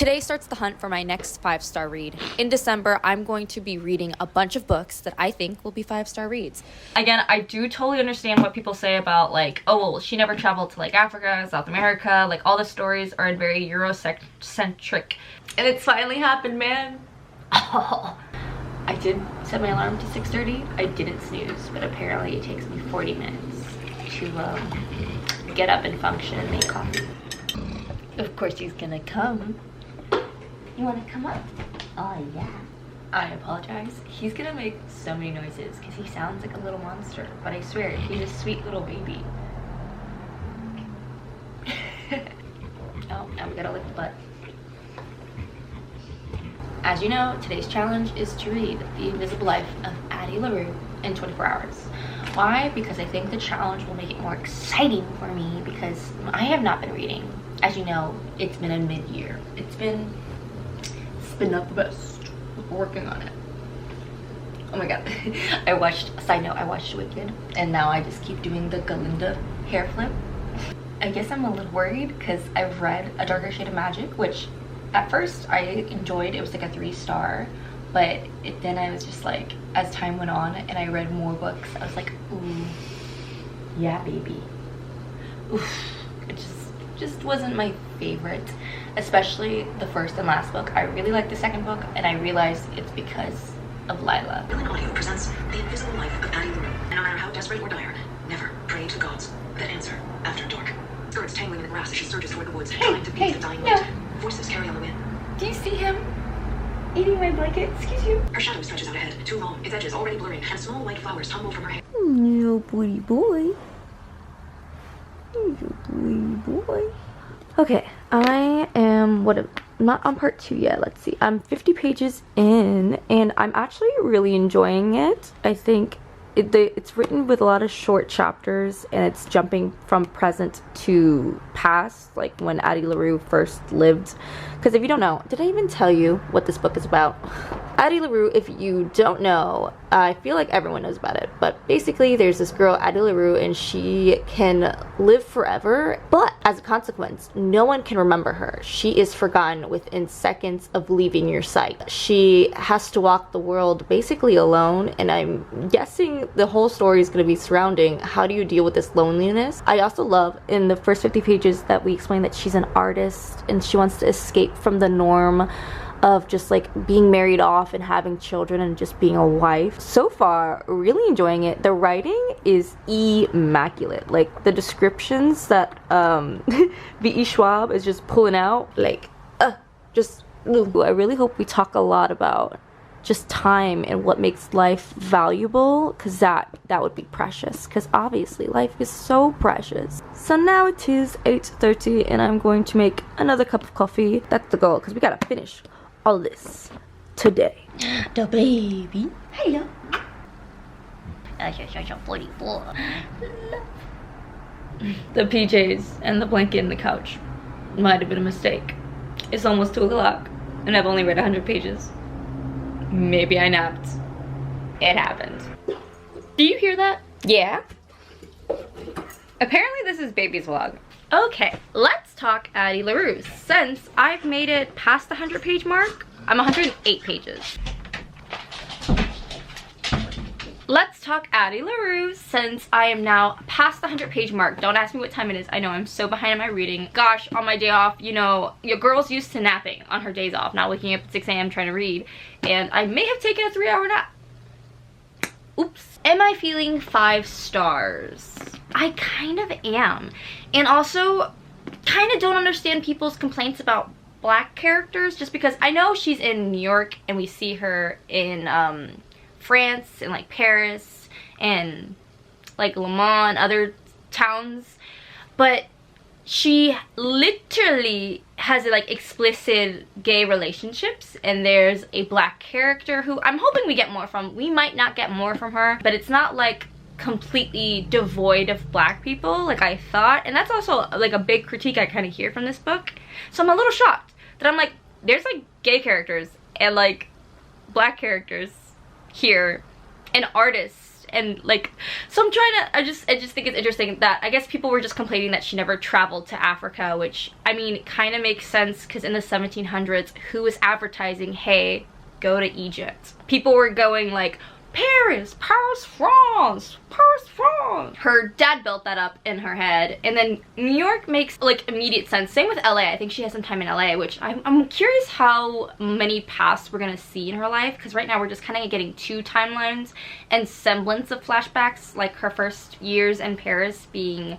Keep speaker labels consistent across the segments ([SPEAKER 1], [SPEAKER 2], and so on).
[SPEAKER 1] Today starts the hunt for my next 5-star read. In December, I'm going to be reading a bunch of books that I think will be 5-star reads.
[SPEAKER 2] Again, I do totally understand what people say about like, oh, well, she never traveled to like Africa, South America, like all the stories are very Eurocentric. And it's finally happened, man. Oh, I did set my alarm to 6:30. I didn't snooze, but apparently it takes me 40 minutes to get up and function and make coffee. Of course he's gonna come. You wanna come up? Oh yeah. I apologize. He's gonna make so many noises because he sounds like a little monster, but I swear, he's a sweet little baby. Oh, now we gotta lick the butt. As you know, today's challenge is to read The Invisible Life of Addie LaRue in 24 hours. Why? Because I think the challenge will make it more exciting for me because I have not been reading. As you know, it's been a mid-year. It's been not the best. Working on it. Oh my god. Side note, I watched Wicked, and now I just keep doing the Galinda hair flip. I guess I'm a little worried because I've read A Darker Shade of Magic, which at first I enjoyed. It was like a 3-star, but then I was just like, as time went on and I read more books, I was like, ooh, yeah, baby. Oof. It just wasn't my favorite, especially the first and last book. I really liked the second book, and I realized it's because of Lila.
[SPEAKER 3] Villain Audio presents The Invisible Life of Addie LaRue. And no matter how desperate or dire, never pray to the gods that answer after dark. Skirts tangling in the grass as she surges toward the woods, trying to beat the dying light. Voices carry on the wind.
[SPEAKER 2] Do you see him eating my blanket? Excuse you.
[SPEAKER 3] Her shadow stretches out ahead, too long, its edges already blurring, and small white flowers tumble from her hair.
[SPEAKER 1] Little pretty boy. Little pretty boy. Okay, I am, not on part 2 yet. Let's see. I'm 50 pages in, and I'm actually really enjoying it. I think it's written with a lot of short chapters, and it's jumping from present to past, like when Addie LaRue first lived. Because if you don't know, did I even tell you what this book is about? Addie LaRue, if you don't know, I feel like everyone knows about it, but basically there's this girl, Addie LaRue, and she can live forever, but as a consequence, no one can remember her. She is forgotten within seconds of leaving your sight. She has to walk the world basically alone, and I'm guessing the whole story is going to be surrounding how do you deal with this loneliness. I also love in the first 50 pages that we explain that she's an artist and she wants to escape from the norm of just like being married off and having children and just being a wife. So far, really enjoying it. The writing is immaculate. Like the descriptions that V.E. Schwab is just pulling out, like I really hope we talk a lot about just time and what makes life valuable, because that would be precious, because obviously life is so precious. So now it is 8:30 and I'm going to make another cup of coffee. That's the goal, because we gotta finish all this today. The baby. Hello. The PJs and the blanket and the couch might have been a mistake. It's almost 2 o'clock and I've only read 100 pages. Maybe I napped. It happened. Do you hear that? Yeah. Apparently this is baby's vlog. Okay, let's talk Addie LaRue. Since I've made it past the 100-page mark, I'm 108 pages. Let's talk Addie LaRue since I am now past the 100-page mark. Don't ask me what time it is. I know I'm so behind in my reading. Gosh, on my day off, you know, your girl's used to napping on her days off, not waking up at 6 a.m. trying to read. And I may have taken a 3-hour nap. Oops. Am I feeling 5 stars? I kind of am. And also, kind of don't understand people's complaints about black characters, just because I know she's in New York and we see her in France and like Paris and like Le Mans and other towns, but she literally has like explicit gay relationships, and there's a black character who I'm hoping we get more from. We might not get more from her, but it's not like completely devoid of black people like I thought, and that's also like a big critique I kind of hear from this book. So I'm a little shocked that I'm like, there's like gay characters and like black characters here and artists
[SPEAKER 2] and like, so I'm trying to, I just think it's interesting that I guess people were just complaining that she never traveled to Africa, which I mean kind of makes sense because in the 1700s, who was advertising, hey, go to Egypt? People were going like, Paris, Paris, France, Paris, France. Her dad built that up in her head, and then New York makes like immediate sense. Same with LA. I think she has some time in LA, which I'm curious how many pasts we're gonna see in her life, because right now we're just kind of getting 2 timelines and semblance of flashbacks, like her first years in Paris being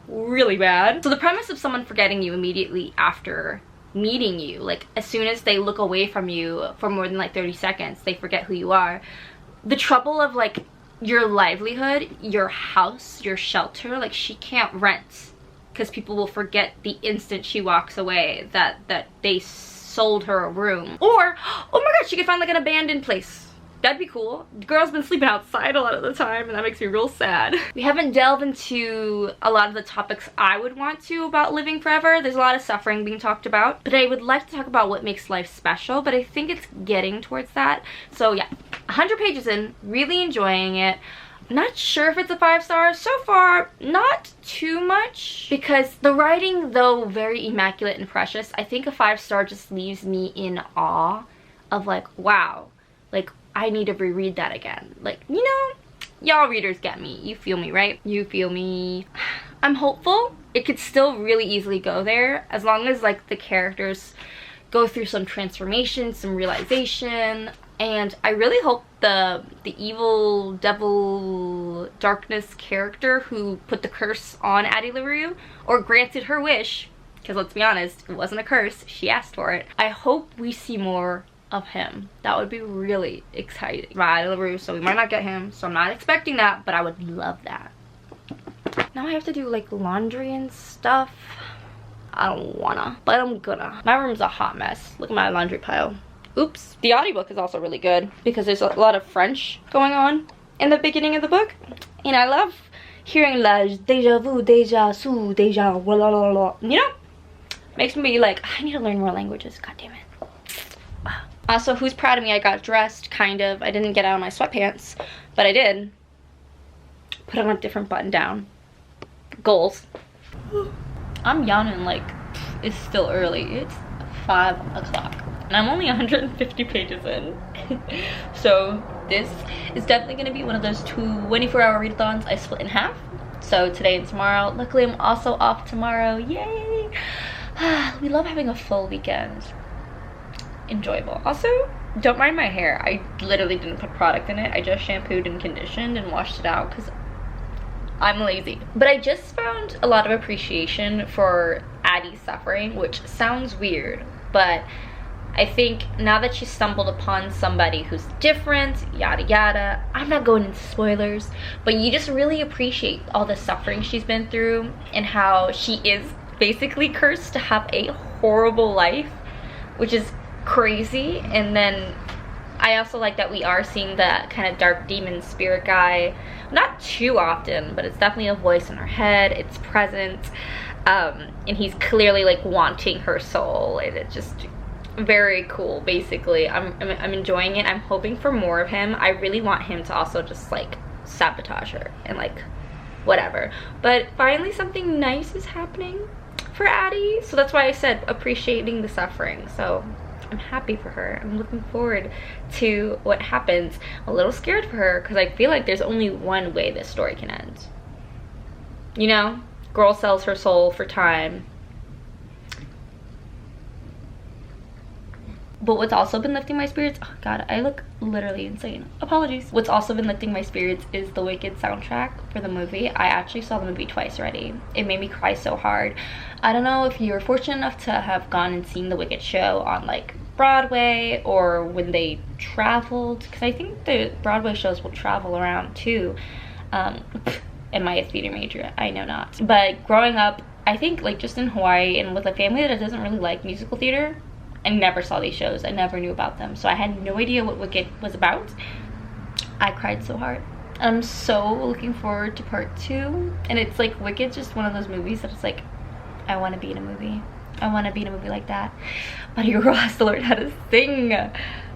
[SPEAKER 2] really bad. So the premise of someone forgetting you immediately after meeting you, like as soon as they look away from you for more than like 30 seconds, they forget who you are. The trouble of like your livelihood, your house, your shelter, like she can't rent because people will forget the instant she walks away that they sold her a room. Or, oh my god, she could find like an abandoned place. That'd be cool. The girl's been sleeping outside a lot of the time, and that makes me real sad. We haven't delved into a lot of the topics I would want to about living forever. There's a lot of suffering being talked about, but I would like to talk about what makes life special, but I think it's getting towards that. So yeah, 100 pages in, really enjoying it. Not sure if it's a 5 stars. So far, not too much, because the writing, though very immaculate and precious, I think a 5 star just leaves me in awe of like, wow, like I need to reread that again. Like, you know, y'all readers get me. You feel me, right? You feel me. I'm hopeful it could still really easily go there as long as like the characters go through some transformation, some realization. And I really hope the evil devil darkness character who put the curse on Addie LaRue, or granted her wish, because let's be honest, it wasn't a curse, she asked for it. I hope we see more of him. That would be really exciting. Addie LaRue, so we might not get him, so I'm not expecting that, but I would love that. Now I have to do like laundry and stuff. I don't wanna, but I'm gonna. My room's a hot mess. Look at my laundry pile. Oops. The audiobook is also really good because there's a lot of French going on in the beginning of the book, and I love hearing la deja vu, deja su, deja la la la la. You know, makes me like, I need to learn more languages. God damn it. Also, who's proud of me? I got dressed, kind of. I didn't get out of my sweatpants, but I did put on a different button down. Goals. I'm yawning like it's still early. It's 5 o'clock. And I'm only 150 pages in. So this is definitely going to be one of those 24-hour readathons I split in half. So today and tomorrow. Luckily, I'm also off tomorrow. Yay! We love having a full weekend. Enjoyable. Also, don't mind my hair. I literally didn't put product in it. I just shampooed and conditioned and washed it out because I'm lazy. But I just found a lot of appreciation for Addie's suffering, which sounds weird, but I think now that she stumbled upon somebody who's different, yada yada, I'm not going into spoilers, but you just really appreciate all the suffering she's been through and how she is basically cursed to have a horrible life, which is crazy. And then I also like that we are seeing that kind of dark demon spirit guy, not too often, but it's definitely a voice in her head, it's present, and he's clearly like wanting her soul, and it's just very cool. Basically, I'm enjoying it. I'm hoping for more of him. I really want him to also just like sabotage her and like whatever, but finally something nice is happening for Addie, so that's why I said appreciating the suffering. So I'm happy for her. I'm looking forward to what happens. I'm a little scared for her because I feel like there's only one way this story can end. You know, girl sells her soul for time. But what's also been lifting my spirits, oh god, I look literally insane, apologies. What's also been lifting my spirits is the Wicked soundtrack for the movie. I actually saw the movie twice already. It made me cry so hard. I don't know if you were fortunate enough to have gone and seen the Wicked show on like Broadway or when they traveled, because I think the Broadway shows will travel around too. Am I a theater major? I know not. But growing up, I think like just in Hawaii and with a family that doesn't really like musical theater, I never saw these shows. I never knew about them. So I had no idea what Wicked was about. I cried so hard. I'm so looking forward to part 2. And it's like Wicked's just one of those movies that it's like, I want to be in a movie. I want to be in a movie like that. But your girl has to learn how to sing.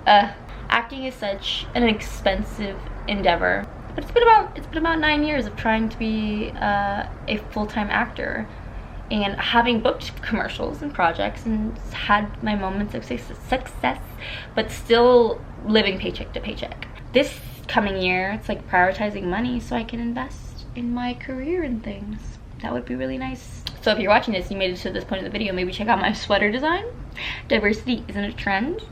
[SPEAKER 2] Acting is such an expensive endeavor. But it's been about 9 years of trying to be a full-time actor, and having booked commercials and projects and had my moments of success, but still living paycheck to paycheck. This coming year, it's like prioritizing money so I can invest in my career and things. That would be really nice. So if you're watching this, you made it to this point of the video, maybe check out my sweater design. Diversity isn't a trend.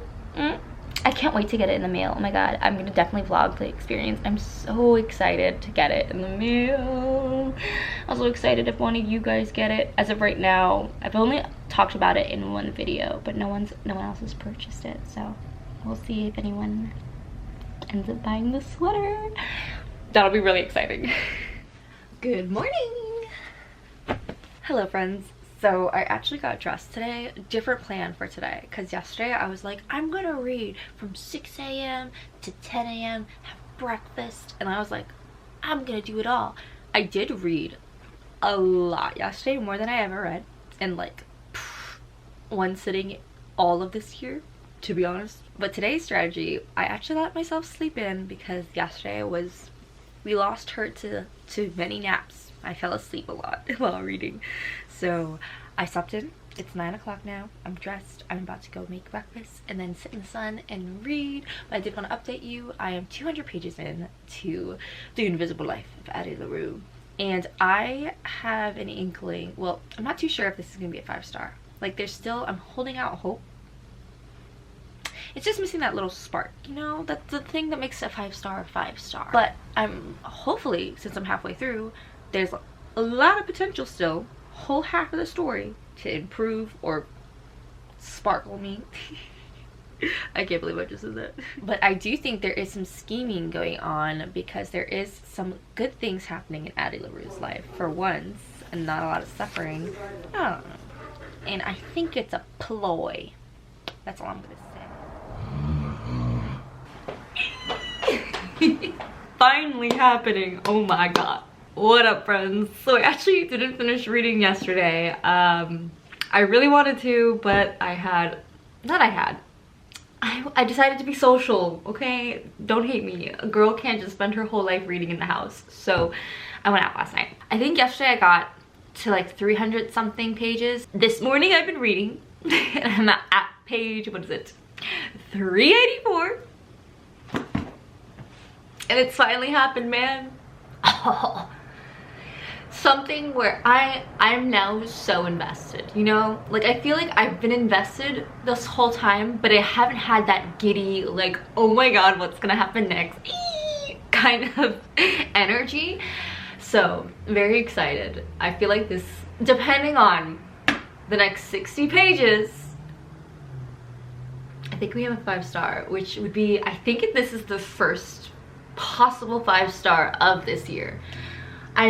[SPEAKER 2] I can't wait to get it in the mail. Oh my god, I'm gonna definitely vlog the experience. I'm so excited to get it in the mail. I'm so excited if one of you guys get it. As of right now, I've only talked about it in one video, but no one else has purchased it. So we'll see if anyone ends up buying the sweater. That'll be really exciting. Good morning. Hello friends. So I actually got dressed today. Different plan for today, because yesterday I was like, I'm gonna read from 6 a.m. to 10 a.m. have breakfast, and I was like, I'm gonna do it all. I did read a lot yesterday, more than I ever read in like one sitting all of this year, to be honest. But today's strategy, I actually let myself sleep in, because yesterday we lost her to many naps. I fell asleep a lot while reading. So I slept in. It's 9 o'clock now. I'm dressed. I'm about to go make breakfast and then sit in the sun and read. But I did want to update you. I am 200 pages in to The Invisible Life of Addie LaRue. And I have an inkling. Well, I'm not too sure if this is going to be a 5-star. Like, I'm holding out hope. It's just missing that little spark, you know? That's the thing that makes a 5-star a 5-star. But I'm hopefully, since I'm halfway through, there's a lot of potential still. Whole half of the story to improve or sparkle me. I can't believe I just said that. But I do think there is some scheming going on, because there is some good things happening in Addie LaRue's life for once, and not a lot of suffering. I don't know. And I think it's a ploy. That's all I'm gonna say. Finally happening. Oh my god. What up, friends? So I actually didn't finish reading yesterday. I really wanted to, but I decided to be social, okay? Don't hate me. A girl can't just spend her whole life reading in the house. So I went out last night. I think yesterday I got to like 300 something pages. This morning I've been reading and I'm at page, what is it? 384. And it's finally happened, man. Oh. Something where I'm now so invested, you know? Like, I feel like I've been invested this whole time, but I haven't had that giddy, like, oh my god, what's gonna happen next kind of energy. So very excited. I feel like this, depending on the next 60 pages, I think we have a 5-star, which would be, I think this is the first possible 5-star of this year. I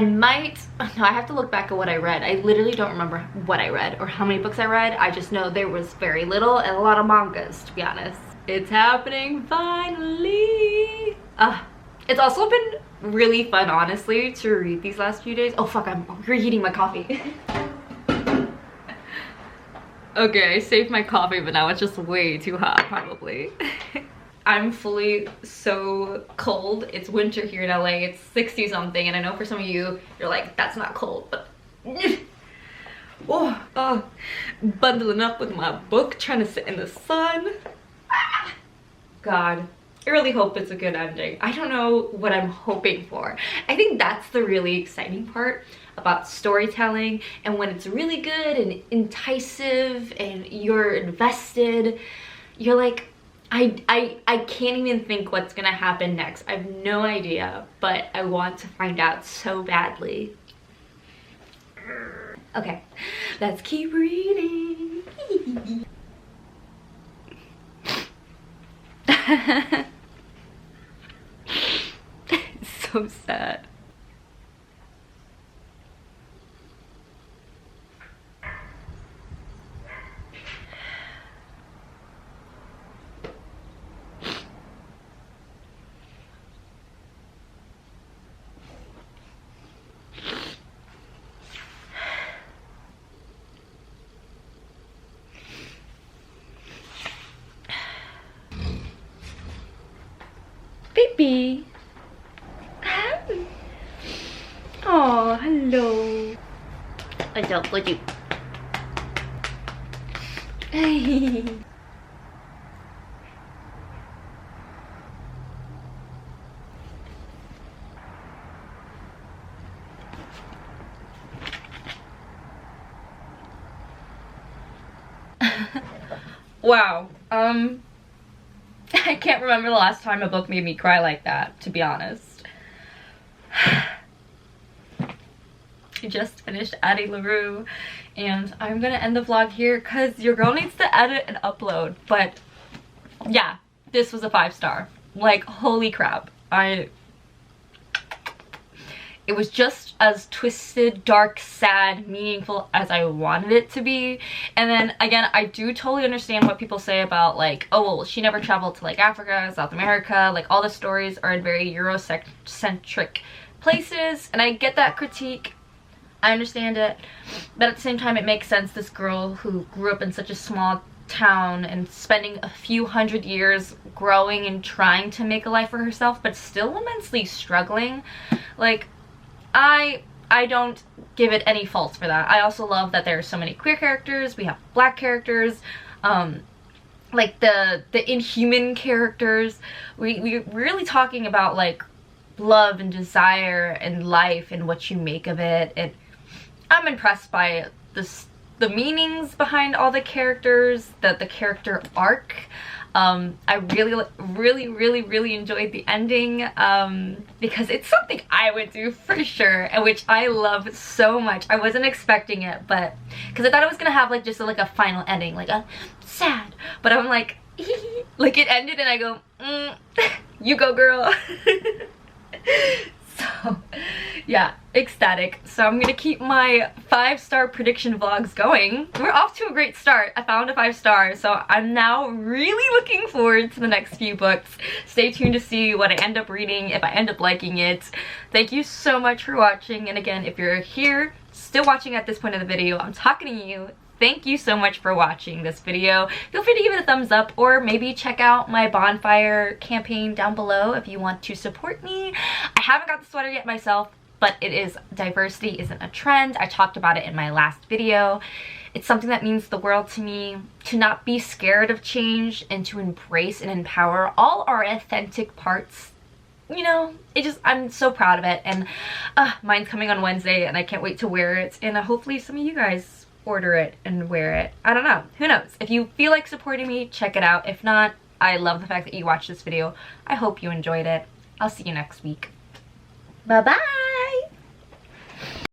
[SPEAKER 2] have to look back at what I read. I literally don't remember what I read or how many books I read. I just know there was very little and a lot of mangas, to be honest. It's happening finally. It's also been really fun, honestly, to read these last few days. Oh fuck, I'm reheating my coffee. Okay, I saved my coffee, but now it's just way too hot, probably. I'm fully so cold. It's winter here in LA. It's 60 something, and I know for some of you, you're like, that's not cold, but bundling up with my book, trying to sit in the sun. God, I really hope it's a good ending. I don't know what I'm hoping for. I think that's the really exciting part about storytelling, and when it's really good and incisive and you're invested, you're like, I can't even think what's gonna happen next. I have no idea, but I want to find out so badly. Okay, let's keep reading. It's so sad. Baby, myself. Would you? Wow. I can't remember the last time a book made me cry like that, to be honest. I just finished Addie LaRue, and I'm gonna end the vlog here because your girl needs to edit and upload. But yeah, this was a 5-star. Like, holy crap. It was just as twisted, dark, sad, meaningful as I wanted it to be. And then again, I do totally understand what people say about like, oh well, she never traveled to like Africa, South America, like all the stories are in very Eurocentric places, and I get that critique. I understand it, but at the same time it makes sense. This girl who grew up in such a small town and spending a few hundred years growing and trying to make a life for herself, but still immensely struggling. Like, I don't give it any faults for that. I also love that there are so many queer characters. We have black characters, like the inhuman characters. We're really talking about like love and desire and life and what you make of it. And I'm impressed by the meanings behind all the characters, the character arc. I really enjoyed the ending, because it's something I would do for sure, and which I love so much. I wasn't expecting it, but because I thought it was gonna have like just like a final ending, like a sad, but I'm like like it ended and I go, you go girl. So yeah, ecstatic. So I'm gonna keep my 5-star prediction vlogs going. We're off to a great start. I found a 5-star, so I'm now really looking forward to the next few books. Stay tuned to see what I end up reading, if I end up liking it. Thank you so much for watching, and again, if you're here still watching at this point of the video, I'm talking to you. Thank you so much for watching this video. Feel free to give it a thumbs up, or maybe check out my bonfire campaign down below if you want to support me. I haven't got the sweater yet myself, but it is, diversity isn't a trend. I talked about it in my last video. It's something that means the world to me, to not be scared of change and to embrace and empower all our authentic parts. You know, I'm so proud of it, and mine's coming on Wednesday and I can't wait to wear it, and hopefully some of you guys order it and wear it. I don't know, who knows. If you feel like supporting me, check it out. If not, I love the fact that you watched this video. I hope you enjoyed it. I'll see you next week. Bye bye.